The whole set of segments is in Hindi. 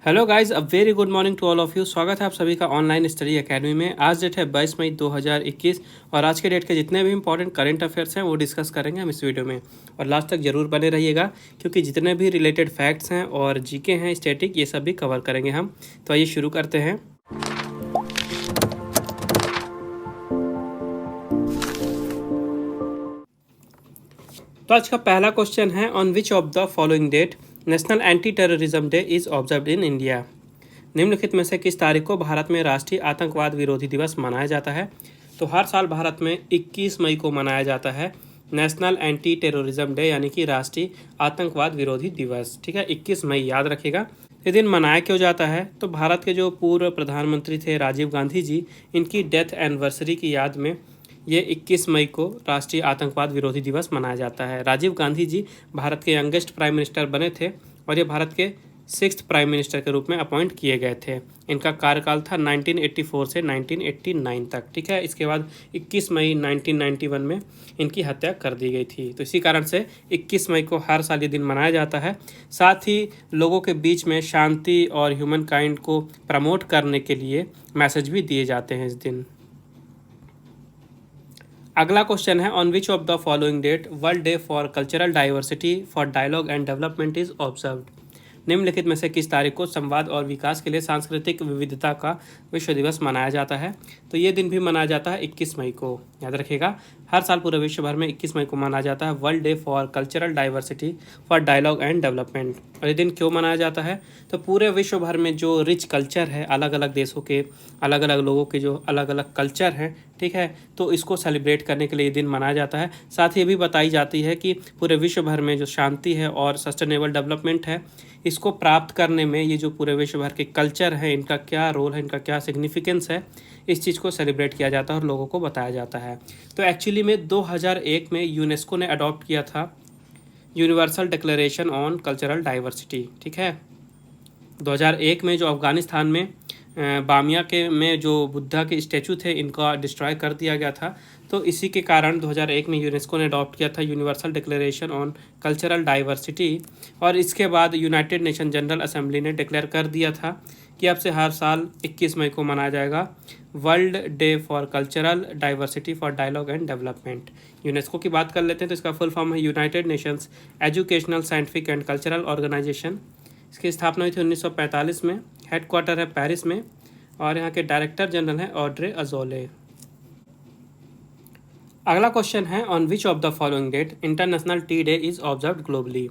Hello guys, a very good morning to all of you. स्वागत है आप सभी का ऑनलाइन स्टडी एकेडमी में। आज डेट है 22 मई 2021 और आज के डेट के जितने भी इंपॉर्टेंट करंट अफेयर्स हैं वो डिस्कस करेंगे हम इस वीडियो में। और लास्ट तक जरूर बने रहिएगा क्योंकि जितने भी रिलेटेड फैक्ट्स हैं और जीके हैं, स्टैटिक, ये सब भी कवर करेंगे हम। तो आइए शुरू करते हैं। तो आज का पहला क्वेश्चन है, on which of the following date national anti terrorism day is observed in India. निम्नलिखित में से किस तारीख को भारत में राष्ट्रीय आतंकवाद विरोधी दिवस मनाया जाता है। तो हर साल भारत में 21 मई को मनाया जाता है नेशनल एंटी टेररिज्म डे, यानी कि राष्ट्रीय आतंकवाद विरोधी दिवस। ठीक है, 21 मई याद रखिएगा। ये दिन मनाया क्यों जाता है? तो भारत के जो पूर्व प्रधानमंत्री थे राजीव गांधी जी, इनकी डेथ एनिवर्सरी की याद में ये 21 मई को राष्ट्रीय आतंकवाद विरोधी दिवस मनाया जाता है। राजीव गांधी जी भारत के यंगेस्ट प्राइम मिनिस्टर बने थे और ये भारत के 6th प्राइम मिनिस्टर के रूप में अपॉइंट किए गए थे। इनका कार्यकाल था 1984 से 1989 तक। ठीक है, इसके बाद 21 मई 1991 में इनकी हत्या कर दी गई थी। तो इसी कारण से 21 मई को हर साल ये दिन मनाया जाता है। साथ ही लोगों के बीच में शांति और ह्यूमन काइंड को प्रमोट करने के लिए मैसेज भी दिए जाते हैं इस दिन। अगला क्वेश्चन है, on which of the following date world day for cultural diversity for dialogue and development is observed. निम्नलिखित में से किस तारीख को संवाद और विकास के लिए सांस्कृतिक विविधता का विश्व दिवस मनाया जाता है। तो ये दिन भी मनाया जाता है 21 मई को। याद रखिएगा, हर साल पूरे विश्व भर में 21 मई को मनाया जाता है world day for cultural diversity for dialogue and development. और ये दिन क्यों मनाया जाता है? तो पूरे विश्व भर में जो रिच कल्चर है, अलग अलग देशों के अलग अलग लोगों के जो अलग अलग कल्चर हैं, ठीक है, तो इसको सेलिब्रेट करने के लिए ये दिन मनाया जाता है। साथ ही ये भी बताई जाती है कि पूरे विश्व भर में जो शांति है और सस्टेनेबल डेवलपमेंट है, इसको प्राप्त करने में ये जो पूरे विश्व भर के कल्चर है, इनका क्या रोल है, इनका क्या सिग्निफिकेंस है, इस चीज़ को सेलिब्रेट किया जाता है और लोगों को बताया जाता है। तो एक्चुअली में 2001 में यूनेस्को ने अडॉप्ट किया था universal declaration on cultural diversity. ठीक है, 2001 में जो अफ़गानिस्तान में बामिया के में जो बुद्धा के स्टैचू थे, इनका डिस्ट्रॉय कर दिया गया था। तो इसी के कारण 2001 में यूनेस्को ने अडॉप्ट किया था universal declaration on cultural diversity. और इसके बाद यूनाइटेड नेशन जनरल असेंबली ने डिक्लेयर कर दिया था कि अब से हर साल 21 मई को मनाया जाएगा world day for cultural diversity for dialogue and development. UNESCO की बात कर लेते हैं तो इसका फुल फॉर्म है United Nations Educational, Scientific and Cultural Organization. इसकी स्थापना हुई थी 1945 में। हेडक्वार्टर है पेरिस में और यहाँ के डायरेक्टर जनरल हैं ऑड्रे अजोले। अगला क्वेश्चन है, on which of the following date international tea day is observed globally.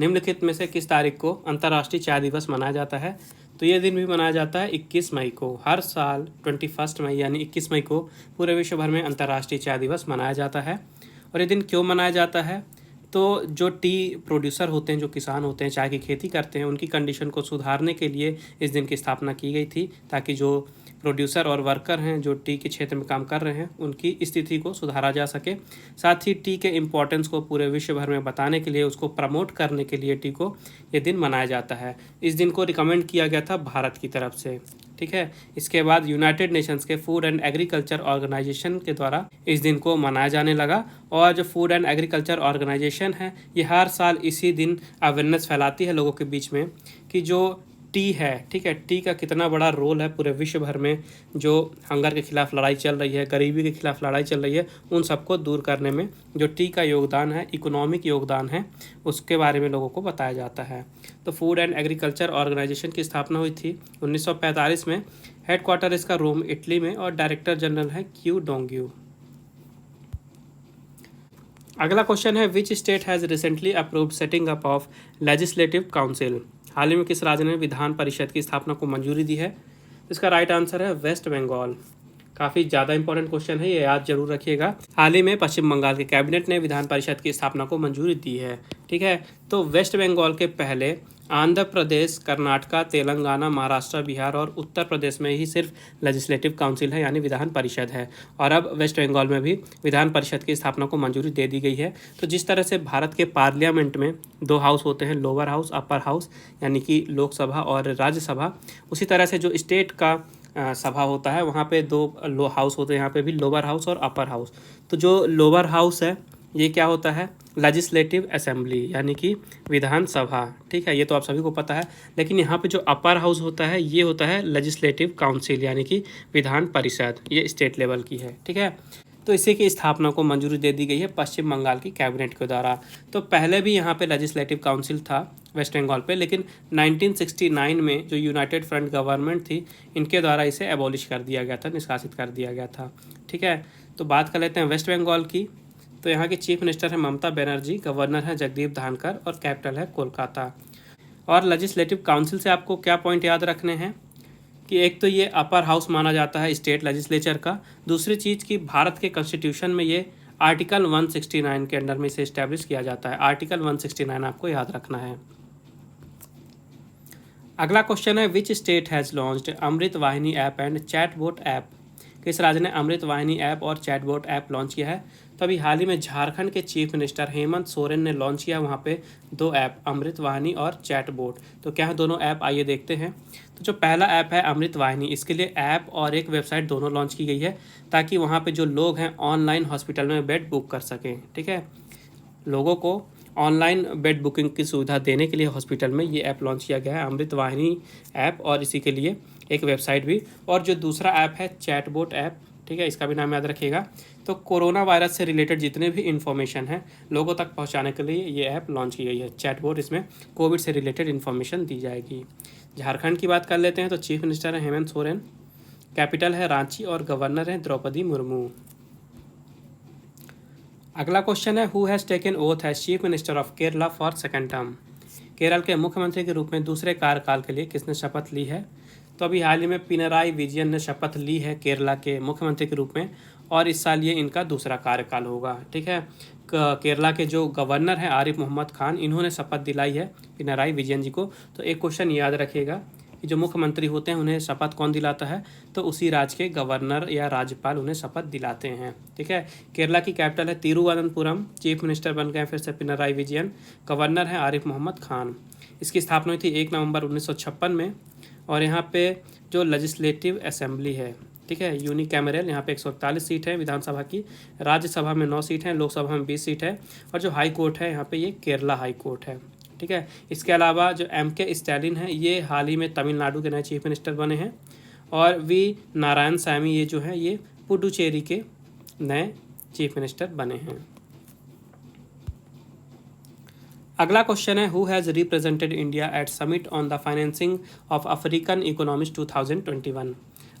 निम्नलिखित में से किस तारीख को अंतर्राष्ट्रीय चाय दिवस मनाया जाता है। तो ये दिन भी मनाया जाता है 21 मई को। हर साल 21 मई यानी 21 मई को पूरे विश्व भर में अंतर्राष्ट्रीय चाय दिवस मनाया जाता है। और ये दिन क्यों मनाया जाता है? तो जो टी प्रोड्यूसर होते हैं, जो किसान होते हैं, चाय की खेती करते हैं, उनकी कंडीशन को सुधारने के लिए इस दिन की स्थापना की गई थी, ताकि जो प्रोड्यूसर और वर्कर हैं जो टी के क्षेत्र में काम कर रहे हैं, उनकी स्थिति को सुधारा जा सके। साथ ही टी के इम्पोर्टेंस को पूरे विश्व भर में बताने के लिए, उसको प्रमोट करने के लिए टी को ये दिन मनाया जाता है। इस दिन को रिकमेंड किया गया था भारत की तरफ से। ठीक है, इसके बाद यूनाइटेड नेशंस के फूड एंड एग्रीकल्चर ऑर्गेनाइजेशन के द्वारा इस दिन को मनाया जाने लगा। और जो फूड एंड एग्रीकल्चर ऑर्गेनाइजेशन है, ये हर साल इसी दिन अवेयरनेस फैलाती है लोगों के बीच में कि जो टी है, ठीक है, टी का कितना बड़ा रोल है पूरे विश्व भर में। जो हंगर के खिलाफ लड़ाई चल रही है, गरीबी के खिलाफ लड़ाई चल रही है, उन सबको दूर करने में जो टी का योगदान है, इकोनॉमिक योगदान है, उसके बारे में लोगों को बताया जाता है। तो फूड एंड एग्रीकल्चर ऑर्गेनाइजेशन की स्थापना हुई थी 1945 में। हेडक्वार्टर इसका रोम, इटली में और डायरेक्टर जनरल है क्यू डोंग्यू। अगला क्वेश्चन है, which state has recently approved setting up of legislative council. हाल ही में किस राज्य ने विधान परिषद की स्थापना को मंजूरी दी है। इसका राइट आंसर है वेस्ट बंगाल। काफ़ी ज़्यादा इंपॉर्टेंट क्वेश्चन है, ये याद जरूर रखिएगा। हाल ही में पश्चिम बंगाल के कैबिनेट ने विधान परिषद की स्थापना को मंजूरी दी है। ठीक है, तो वेस्ट बंगाल के पहले आंध्र प्रदेश, कर्नाटका, तेलंगाना, महाराष्ट्र, बिहार और उत्तर प्रदेश में ही सिर्फ लेजिस्लेटिव काउंसिल है, यानी विधान परिषद है। और अब वेस्ट बंगाल में भी विधान परिषद की स्थापना को मंजूरी दे दी गई है। तो जिस तरह से भारत के पार्लियामेंट में 2 हाउस होते हैं, लोअर हाउस, अपर हाउस, यानी कि लोकसभा और राज्यसभा, उसी तरह से जो स्टेट का सभा होता है, वहाँ पे 2 हाउस होते हैं। यहाँ पे भी लोअर हाउस और अपर हाउस। तो जो लोअर हाउस है ये क्या होता है? लेजिस्लेटिव असेंबली यानी कि विधान सभा, ठीक है, ये तो आप सभी को पता है। लेकिन यहाँ पे जो अपर हाउस होता है ये होता है लेजिस्लेटिव काउंसिल यानी कि विधान परिषद, ये स्टेट लेवल की है, ठीक है। तो इसी की स्थापना को मंजूरी दे दी गई है पश्चिम बंगाल की कैबिनेट के द्वारा। तो पहले भी यहाँ पे लेजिस्लेटिव काउंसिल था वेस्ट बंगाल पे, लेकिन 1969 में जो यूनाइटेड फ्रंट गवर्नमेंट थी इनके द्वारा इसे एबॉलिश कर दिया गया था, निष्कासित कर दिया गया था, ठीक है। तो बात कर लेते हैं वेस्ट बंगाल की। तो यहाँ के चीफ मिनिस्टर है ममता बनर्जी, गवर्नर है जगदीप धनखड़ और कैपिटल है कोलकाता। और लेजिस्लेटिव काउंसिल से आपको क्या पॉइंट याद रखने हैं कि एक तो ये अपर हाउस माना जाता है स्टेट लेजिस्लेचर का, दूसरी चीज़ कि भारत के कॉन्स्टिट्यूशन में ये आर्टिकल 169 के अंडर में इसे इस्टेब्लिश किया जाता है। आर्टिकल 169 आपको याद रखना है। अगला क्वेश्चन है which state has launched Amrit Vahini app and chatbot app. किस राज्य ने अमृत वाहिनी ऐप और चैटबॉट ऐप लॉन्च किया है? तो अभी हाल ही में झारखंड के चीफ मिनिस्टर हेमंत सोरेन ने लॉन्च किया वहाँ पे 2 ऐप, अमृत वाहिनी और चैटबॉट। तो क्या है दोनों ऐप, आइए देखते हैं। तो जो पहला ऐप है अमृत वाहिनी, इसके लिए ऐप और एक वेबसाइट दोनों लॉन्च की गई है ताकि वहाँ पे जो लोग हैं ऑनलाइन हॉस्पिटल में बेड बुक कर सकें, ठीक है। लोगों को ऑनलाइन बेड बुकिंग की सुविधा देने के लिए हॉस्पिटल में ये ऐप लॉन्च किया गया है, अमृत वाहिनी ऐप, और इसी के लिए एक वेबसाइट भी। और जो दूसरा ऐप है चैटबॉट ऐप, ठीक है, इसका भी नाम याद रखिएगा। तो कोरोना वायरस से रिलेटेड जितने भी इन्फॉर्मेशन है लोगों तक पहुंचाने के लिए ये ऐप लॉन्च की गई है चैटबॉट। इसमें कोविड से रिलेटेड इन्फॉर्मेशन दी जाएगी। झारखंड की बात कर लेते हैं। तो चीफ मिनिस्टर है हेमंत सोरेन, कैपिटल है रांची और गवर्नर है द्रौपदी मुर्मू। अगला क्वेश्चन है who has taken oath as chief minister of Kerala for second term. Kerala के मुख्यमंत्री के रूप में दूसरे कार्यकाल के लिए किसने शपथ ली है? तो अभी हाल ही में पिनराई विजयन ने शपथ ली है केरला के मुख्यमंत्री के रूप में, और इस साल ये इनका दूसरा कार्यकाल होगा, ठीक है। केरला के जो गवर्नर हैं आरिफ मोहम्मद खान, इन्होंने शपथ दिलाई है पिनराई विजयन जी को। तो एक क्वेश्चन याद रखिएगा कि जो मुख्यमंत्री होते हैं उन्हें शपथ कौन दिलाता है? तो उसी राज्य के गवर्नर या राज्यपाल उन्हें शपथ दिलाते हैं, ठीक है। केरला की कैपिटल है तिरुवनंतपुरम, चीफ मिनिस्टर बन गए फिर से पिनराई विजयन, गवर्नर है आरिफ मोहम्मद खान। इसकी स्थापना हुई थी 1 नवंबर 1956 में। और यहाँ पे जो लेजिस्लेटिव असेंबली है, ठीक है, यूनिकैमरल, यहाँ पे 141 सीट है विधानसभा की, राज्यसभा में 9 सीट हैं, लोकसभा में 20 सीट है, और जो हाई कोर्ट है यहाँ पे ये केरला हाई कोर्ट है, ठीक है। इसके अलावा जो M.K. स्टैलिन है ये हाल ही में तमिलनाडु के नए चीफ मिनिस्टर बने हैं, और V. नारायणसामी ये जो है ये पुडुचेरी के नए चीफ मिनिस्टर बने हैं। अगला क्वेश्चन है who has represented India at summit on the financing of African economics 2021।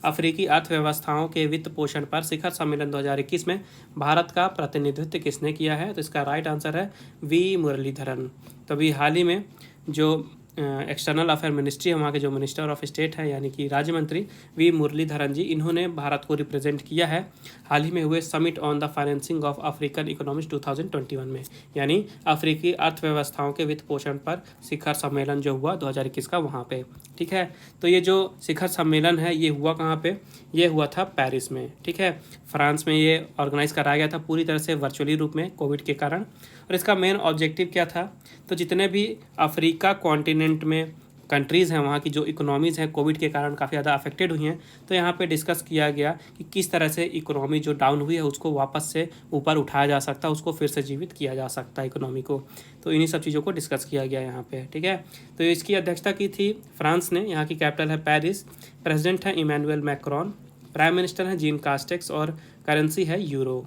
अफ्रीकी अर्थव्यवस्थाओं के वित्त पोषण पर शिखर सम्मेलन 2021 में भारत का प्रतिनिधित्व किसने किया है? तो इसका राइट आंसर है V. मुरलीधरन। तो अभी हाल ही में जो एक्सटर्नल अफेयर मिनिस्ट्री है वहाँ के जो मिनिस्टर ऑफ स्टेट है यानी कि राज्य मंत्री V. मुरलीधरन जी, इन्होंने भारत को रिप्रेजेंट किया है हाल ही में हुए summit on the financing of African economics 2021 में, यानी अफ्रीकी अर्थव्यवस्थाओं के वित्त पोषण पर शिखर सम्मेलन जो हुआ 2021 का वहाँ पे, ठीक है। तो ये जो शिखर सम्मेलन है ये हुआ कहाँ पे? ये हुआ था पेरिस में, ठीक है, फ्रांस में। ये ऑर्गेनाइज कराया गया था पूरी तरह से वर्चुअली रूप में कोविड के कारण। और इसका मेन ऑब्जेक्टिव क्या था? तो जितने भी अफ्रीका कॉन्टिनेंट में कंट्रीज़ हैं वहाँ की जो इकोनॉमीज़ हैं कोविड के कारण काफ़ी ज़्यादा अफेक्टेड हुई हैं, तो यहाँ पे डिस्कस किया गया कि किस तरह से इकोनॉमी जो डाउन हुई है उसको वापस से ऊपर उठाया जा सकता है, उसको फिर से जीवित किया जा सकता है इकोनॉमी को। तो इन्हीं सब चीज़ों को डिस्कस किया गया यहाँ पे, ठीक है। तो इसकी अध्यक्षता की थी फ्रांस ने, यहाँ की कैपिटल है पेरिस, प्रेसिडेंट है इमैनुअल मैक्रोन, प्राइम मिनिस्टर हैं जीन कास्टेक्स, और करेंसी है यूरो।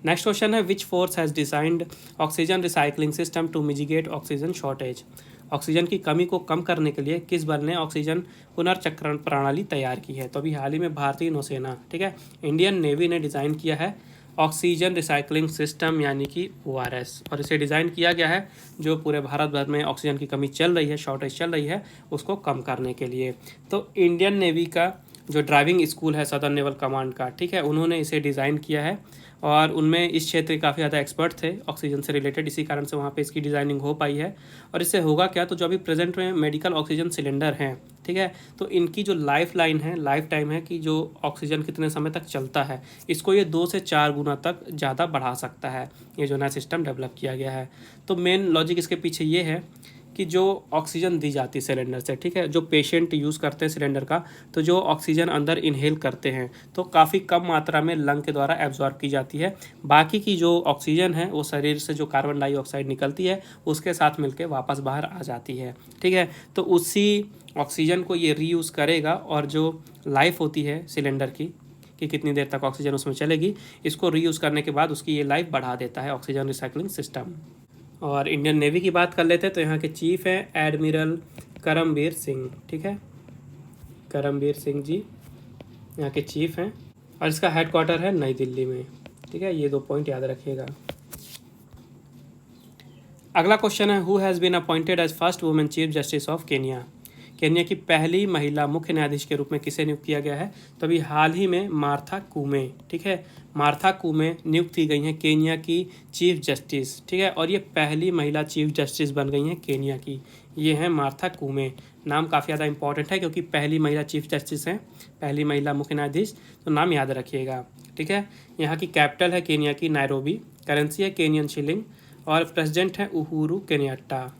नेक्स्ट क्वेश्चन है which force has designed oxygen recycling system to mitigate oxygen shortage. Oxygen की कमी को कम करने के लिए किस बल ने ऑक्सीजन पुनर्चक्रण प्रणाली तैयार की है? तो अभी हाल ही में भारतीय नौसेना, ठीक है, इंडियन नेवी ने डिज़ाइन किया है ऑक्सीजन रिसाइकलिंग सिस्टम यानी कि ORS, और इसे डिज़ाइन किया गया है जो पूरे भारत भर में ऑक्सीजन की कमी चल रही है, शॉर्टेज चल रही है, उसको कम करने के लिए। तो इंडियन नेवी का जो ड्राइविंग स्कूल है सदर्न नेवल कमांड का, ठीक है, उन्होंने इसे डिज़ाइन किया है, और उनमें इस क्षेत्र के काफ़ी ज़्यादा एक्सपर्ट थे ऑक्सीजन से रिलेटेड, इसी कारण से वहाँ पे इसकी डिज़ाइनिंग हो पाई है। और इससे होगा क्या? तो जो अभी प्रेजेंट में मेडिकल ऑक्सीजन सिलेंडर हैं, ठीक है, तो इनकी जो लाइफ लाइन है, लाइफ टाइम है कि जो ऑक्सीजन कितने समय तक चलता है, इसको ये 2 से 4 गुना तक ज़्यादा बढ़ा सकता है, ये जो नया सिस्टम डेवलप किया गया है। तो मेन लॉजिक इसके पीछे ये है कि जो ऑक्सीजन दी जाती है सिलेंडर से, ठीक है, जो पेशेंट यूज़ करते हैं सिलेंडर का, तो जो ऑक्सीजन अंदर इनहेल करते हैं तो काफ़ी कम मात्रा में लंग के द्वारा एब्जॉर्ब की जाती है। बाकी की जो ऑक्सीजन है वो शरीर से जो कार्बन डाइऑक्साइड निकलती है उसके साथ मिलकर वापस बाहर आ जाती है, ठीक है। तो उसी ऑक्सीजन को ये रीयूज़ करेगा और जो लाइफ होती है सिलेंडर की कि कितनी देर तक ऑक्सीजन उसमें चलेगी, इसको रीयूज़ करने के बाद उसकी ये लाइफ बढ़ा देता है ऑक्सीजन रिसाइकलिंग सिस्टम। और इंडियन नेवी की बात कर लेते हैं तो यहाँ के चीफ हैं एडमिरल करमबीर सिंह, ठीक है, करमबीर सिंह जी यहाँ के चीफ हैं और इसका हेडक्वार्टर है नई दिल्ली में, ठीक है। ये 2 पॉइंट याद रखिएगा। अगला क्वेश्चन है who has been appointed as first women chief justice of Kenya. Kenya की पहली महिला मुख्य न्यायाधीश के रूप में किसे नियुक्त किया गया है? तो अभी हाल ही में मार्था कूमे, ठीक है, मार्था कूमे नियुक्त की गई हैं केन्या की चीफ जस्टिस, ठीक है। और ये पहली महिला चीफ जस्टिस बन गई हैं केन्या की, ये हैं मार्था कूमे। नाम काफ़ी ज़्यादा इंपॉर्टेंट है क्योंकि पहली महिला चीफ जस्टिस हैं, पहली महिला मुख्य न्यायाधीश, तो नाम याद रखिएगा, ठीक है। यहाँ की कैपिटल है केन्या की नायरोबी, करेंसी है केनियन शिलिंग और प्रेसिडेंट है उहुरू केन्याट्टा।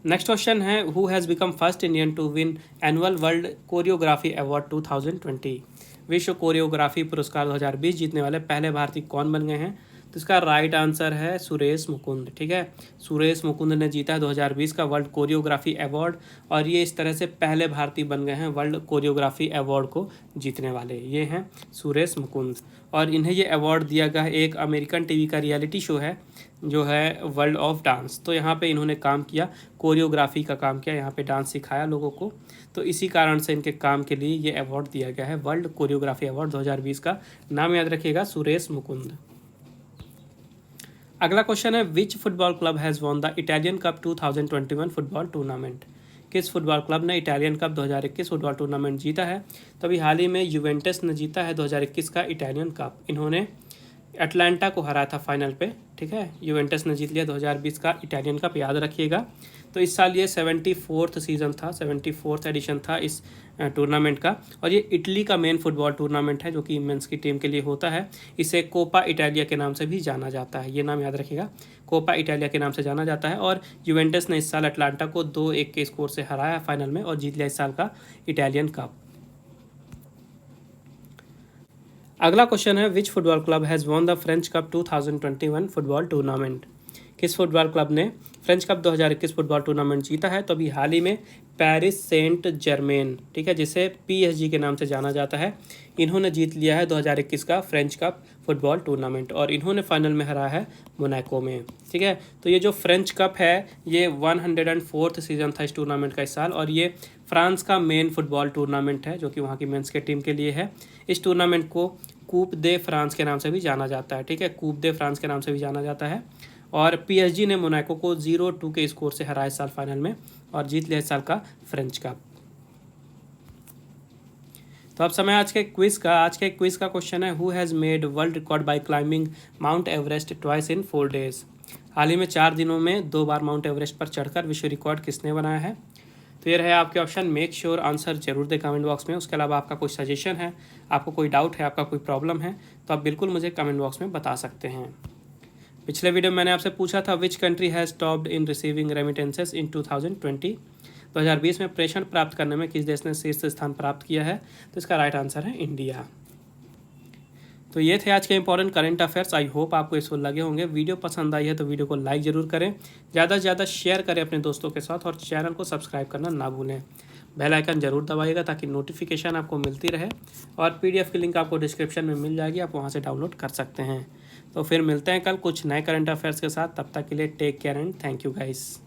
नेक्स्ट क्वेश्चन है who has become first Indian to win annual world choreography award 2020। विश्व कोरियोग्राफी पुरस्कार 2020 जीतने वाले पहले भारतीय कौन बन गए हैं? तो इसका राइट आंसर है सुरेश मुकुंद, ठीक है। सुरेश मुकुंद ने जीता है 2020 का वर्ल्ड कोरियोग्राफी अवार्ड और ये इस तरह से पहले भारतीय बन गए हैं वर्ल्ड कोरियोग्राफी अवार्ड को जीतने वाले, ये हैं सुरेश मुकुंद। और इन्हें ये अवार्ड दिया गया है, एक अमेरिकन टीवी का रियलिटी शो है जो है वर्ल्ड ऑफ डांस, तो यहाँ पे इन्होंने काम किया, कोरियोग्राफी का काम किया, यहाँ पे डांस सिखाया लोगों को, तो इसी कारण से इनके काम के लिए ये अवार्ड दिया गया है वर्ल्ड कोरियोग्राफी अवार्ड 2020 का। नाम याद रखिएगा सुरेश मुकुंद। अगला क्वेश्चन है which football club has won the Italian cup 2021 football tournament. किस फुटबॉल क्लब ने इटालियन कप 2021 फुटबॉल टूर्नामेंट जीता है? तो अभी हाल ही में यूवेंटस ने जीता है 2021 का इटालियन कप। इन्होंने अटलांटा को हराया था फाइनल पे, ठीक है। यूवेंटस ने जीत लिया 2020 का इटालियन कप, याद रखिएगा। तो इस साल ये 74th सीज़न था, 74th एडिशन था इस टूर्नामेंट का और ये इटली का मेन फुटबॉल टूर्नामेंट है जो कि मेंस की टीम के लिए होता है। इसे कोपा इटालिया के नाम से भी जाना जाता है, ये नाम याद रखिएगा, कोपा इटालिया के नाम से जाना जाता है। और यूवेंटस ने इस साल अटलांटा को 2-1 के स्कोर से हराया फाइनल में और जीत लिया इस साल का इटालियन कप। अगला क्वेश्चन है which football club has won the French cup 2021 football tournament. किस फुटबॉल क्लब ने फ्रेंच कप 2021 फुटबॉल टूर्नामेंट जीता है? तो अभी हाल ही में पेरिस सेंट जर्मेन, ठीक है, जिसे PSG के नाम से जाना जाता है, इन्होंने जीत लिया है 2021 का फ्रेंच कप फुटबॉल टूर्नामेंट और इन्होंने फाइनल में हराया है मोनाको में, ठीक है। तो ये जो फ्रेंच कप है ये 104th सीज़न था इस टूर्नामेंट का इस साल और ये फ्रांस का मेन फुटबॉल टूर्नामेंट है जो कि वहाँ की मेंस के टीम के लिए है। इस टूर्नामेंट को कूप दे फ्रांस के नाम से भी जाना जाता है, ठीक है, कूप दे फ्रांस के नाम से भी जाना जाता है। और PSG ने मोनाको को 0-2 के स्कोर से हराया इस साल फाइनल में और जीत लिया इस साल का फ्रेंच कप। तो अब समय आज के क्विज का। आज के क्विज का क्वेश्चन है who has made world record by climbing mount Everest twice in 4 days। हाल ही में 4 दिनों में 2 बार माउंट एवरेस्ट पर चढ़कर विश्व रिकॉर्ड किसने बनाया है? तो ये रहे आपके ऑप्शन। मेक श्योर आंसर जरूर दें कमेंट बॉक्स में। उसके अलावा आपका कोई सजेशन है, आपको कोई डाउट है, आपका कोई प्रॉब्लम है तो आप बिल्कुल मुझे कमेंट बॉक्स में बता सकते हैं। पिछले वीडियो में मैंने आपसे पूछा था which country has topped in receiving remittances in 2020। 2020 में प्रेषण प्राप्त करने में किस देश ने शीर्ष स्थान प्राप्त किया है? तो इसका राइट आंसर है इंडिया। तो ये थे आज के important current affairs. I hope आपको इसको लगे होंगे। वीडियो पसंद आई है तो वीडियो को लाइक ज़रूर करें, ज़्यादा से ज़्यादा शेयर करें अपने दोस्तों के साथ और चैनल को सब्सक्राइब करना ना भूलें। बेल आइकन जरूर दबाइएगा ताकि नोटिफिकेशन आपको मिलती रहे और PDF की लिंक आपको डिस्क्रिप्शन में मिल जाएगी, आप वहाँ से डाउनलोड कर सकते हैं। तो फिर मिलते हैं कल कुछ नए करंट अफेयर्स के साथ। तब तक के लिए take care and thank you guys.